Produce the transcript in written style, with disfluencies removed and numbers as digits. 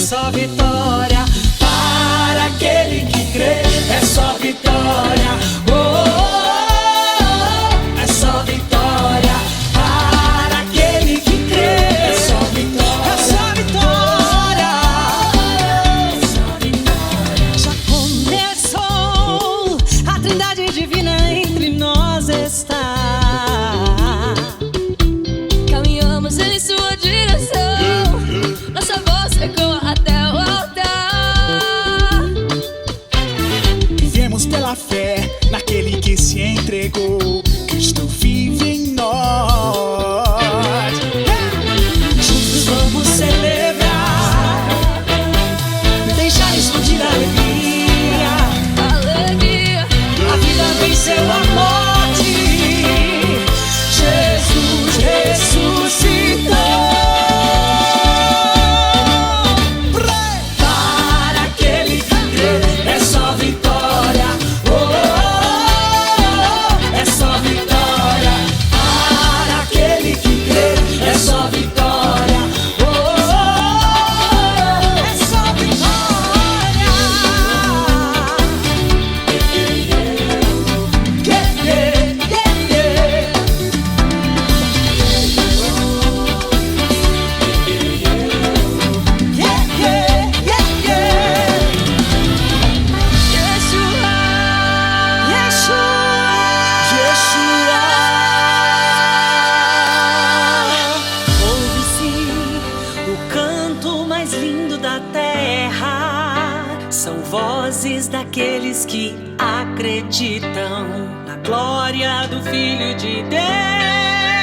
só vitória para aquele que crê. É só vitória, oh, oh, oh. É só vitória para aquele que crê. É só vitória, é só vitória, é só vitória. Já começou, a Trindade divina entre nós está. Caminhamos em sua direção, nossa voz ecoa até o altar. Vivemos pela fé naquele que se entregou. Cristo vive em nós. Juntos vamos celebrar, deixar explodir a alegria. Alegria, A vida venceu a morte, Jesus ressuscitou. Para aquele que crê, é só vitória, oh, oh, oh. É só vitória. Para aquele que crê, é só vitória, oh, oh, oh. É só vitória. Yeah, yeah, yeah, yeah. Yeah, yeah, yeah, yeah. Yeshua, Yeshua. Ouve-se o canto mais lindo da terra. São vozes daqueles que acreditam na glória do Filho de Deus.